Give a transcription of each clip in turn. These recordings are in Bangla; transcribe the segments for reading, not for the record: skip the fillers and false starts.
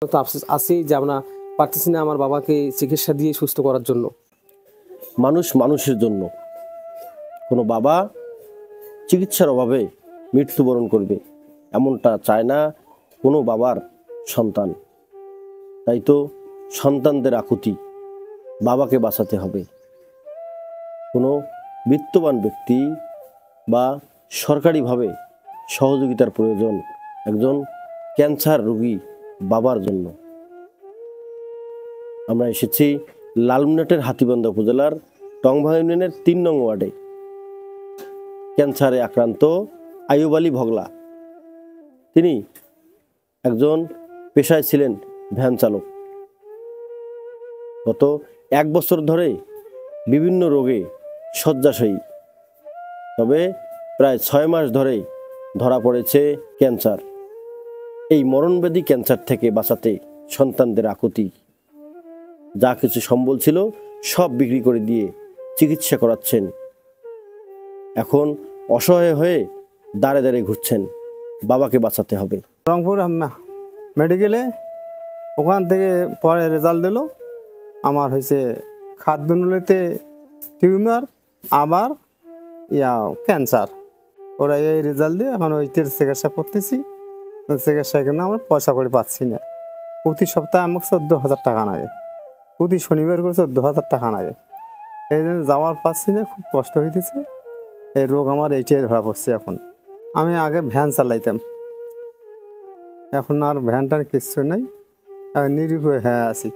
তো আফসোস আছেই যে আমরা পারতেছি না আমার বাবাকে চিকিৎসা দিয়ে সুস্থ করার জন্য। মানুষ মানুষের জন্য, কোনো বাবা চিকিৎসার অভাবে মৃত্যুবরণ করবে এমনটা চায় না কোনো বাবার সন্তান। তাই তো সন্তানদের আকুতি বাবাকে বাঁচাতে হবে। কোনো বিত্তবান ব্যক্তি বা সরকারিভাবে সহযোগিতার প্রয়োজন একজন ক্যান্সার রোগী বাবার জন্য। আমরা এসেছি লালমনিরহাটের হাতীবান্ধা উপজেলার টংভাঙা ইউনিয়নের ৩ নং ওয়ার্ডে। ক্যান্সারে আক্রান্ত আইয়ুব আলী ভগলা, তিনি একজন পেশায় ছিলেন ভ্যান চালক। গত 1 বছর ধরে বিভিন্ন রোগে শয্যাশয়ী, তবে প্রায় 6 মাস ধরে ধরা পড়েছে ক্যান্সার। এই মরণব্যাধি ক্যান্সার থেকে বাঁচাতে সন্তানদের আকুতি, যা কিছু সম্বল ছিল সব বিক্রি করে দিয়ে চিকিৎসা করাচ্ছেন। এখন অসহায় হয়ে দাঁড়ে দাঁড়িয়ে ঘুরছেন, বাবাকে বাঁচাতে হবে। রংপুর মেডিকেলে ওখান থেকে পরে রেজাল্ট দিল আমার হয়েছে খাদ্যনলীতে টিউমার, আবার ক্যান্সার। ওরা এই রেজাল্ট দিয়ে এখন ওইটির চিকিৎসা করতেছি। চিকিৎসা কিন্তু আমরা পয়সা করে পাচ্ছি না। প্রতি সপ্তাহে আমাকে 14,000 টাকা লাগে, প্রতি শনিবার করে 14,000 টাকা লাগে। এই জন্য যাওয়ার পাচ্ছি না, খুব কষ্ট হইতেছে। এই রোগ আমার এইটাই ধরা পড়ছে। এখন আমি আগে ভ্যান চালাইতাম, এখন আর ভ্যানটার কিচ্ছু নেই, নিরুপায় হয়ে আছি।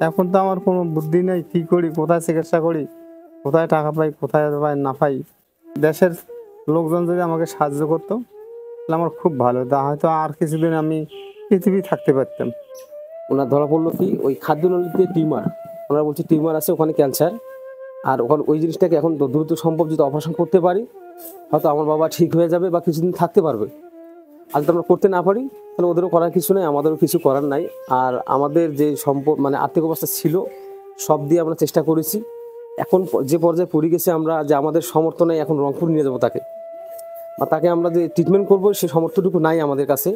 এখন তো আমার কোনো বুদ্ধি নেই, কী করি, কোথায় চিকিৎসা করি, কোথায় টাকা পাই, কোথায় পাই না পাই। দেশের লোকজন যদি আমাকে সাহায্য করতো তাহলে আমার খুব ভালো হতো, হয়তো আর কিছুদিন আমি পৃথিবী থাকতে পারতাম। ওনার ধরা পড়লো কি ওই খাদ্যনলীতে টিউমার, ওনারা বলছে টিউমার আছে, ওখানে ক্যান্সার। আর ওখানে ওই জিনিসটাকে এখন দ্রুত সম্ভব যদি অপারেশন করতে পারি হয়তো আমার বাবা ঠিক হয়ে যাবে বা কিছুদিন থাকতে পারবে। আর যদি আমরা করতে না পারি তাহলে ওদেরও করার কিছু নেই, আমাদেরও কিছু করার নাই। আর আমাদের যে সম্পদ মানে আর্থিক অবস্থা ছিল সব দিয়ে আমরা চেষ্টা করেছি। এখন যে পর্যায়ে পড়ে গেছে আমরা, যে আমাদের সমর্থ নেই এখন রংপুর নিয়ে যাবো তাকে, বা তাকে আমরা যে ট্রিটমেন্ট করবো সে সমর্থটুকু নাই আমাদের কাছে।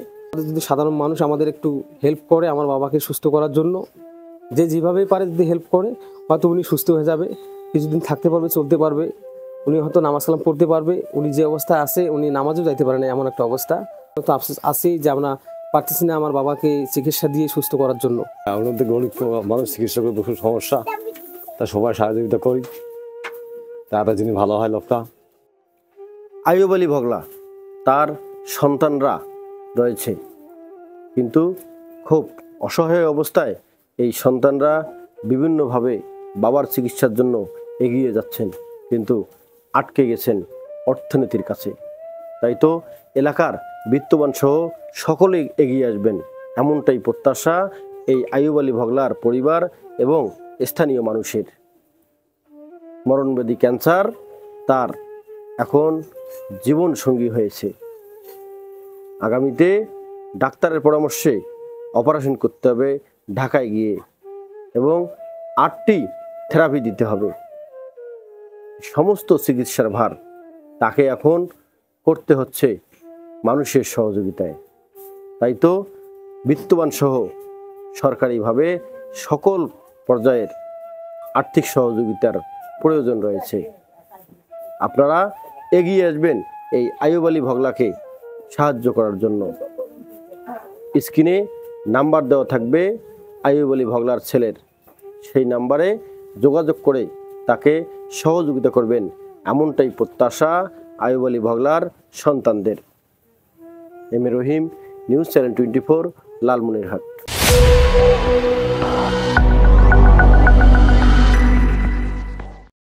যদি সাধারণ মানুষ আমাদের একটু হেল্প করে আমার বাবাকে সুস্থ করার জন্য, যে যেভাবেই পারে যদি হেল্প করে হয়তো উনি সুস্থ হয়ে যাবে, কিছুদিন থাকতে পারবে, চলতে পারবে, উনি হয়তো নামাজ কালাম পড়তে পারবে। উনি যে অবস্থা আছে উনি নামাজও যাইতে পারে না, এমন একটা অবস্থা। তো আফসোস আছেই যে আমরা পারতেছি না আমার বাবাকে চিকিৎসা দিয়ে সুস্থ করার জন্য। আমাদের গরিব মানুষ, চিকিৎসা করতে খুব সমস্যা, তা সবাই সহযোগিতা করি, তারা যিনি ভালো হয় লোকটা। আইয়ুব আলী ভগলা, তার সন্তানরা রয়েছে, কিন্তু খুব অসহায় অবস্থায় এই সন্তানরা বিভিন্নভাবে বাবার চিকিৎসার জন্য এগিয়ে যাচ্ছেন, কিন্তু আটকে গেছেন অর্থনীতির কাছে। তাই তো এলাকার বিত্তবান সহ সকলেই এগিয়ে আসবেন এমনটাই প্রত্যাশা এই আইয়ুব আলী ভগলার পরিবার এবং স্থানীয় মানুষের। মরণব্যাধি ক্যান্সার তার এখন জীবন সঙ্গী হয়েছে। আগামীতে ডাক্তারের পরামর্শে অপারেশন করতে হবে ঢাকায় গিয়ে, এবং 8টি থেরাপি দিতে হবে। সমস্ত চিকিৎসার ভার তাকে এখন করতে হচ্ছে মানুষের সহযোগিতায়। তাই তো বিত্তবান সহ সরকারিভাবে সকল পর্যায়ের আর্থিক সহযোগিতার প্রয়োজন রয়েছে। আপনারা এগিয়ে আসবেন এই আইয়ুব আলী ভগলাকে সাহায্য করার জন্য। স্ক্রিনে নাম্বার দেওয়া থাকবে আইয়ুব আলী ভগলার ছেলের, সেই নাম্বারে যোগাযোগ করে তাকে সহযোগিতা করবেন এমনটাই প্রত্যাশা আইয়ুব আলী ভগলার সন্তানদের। M A Rahim, news channel 24, Lalmonirhat.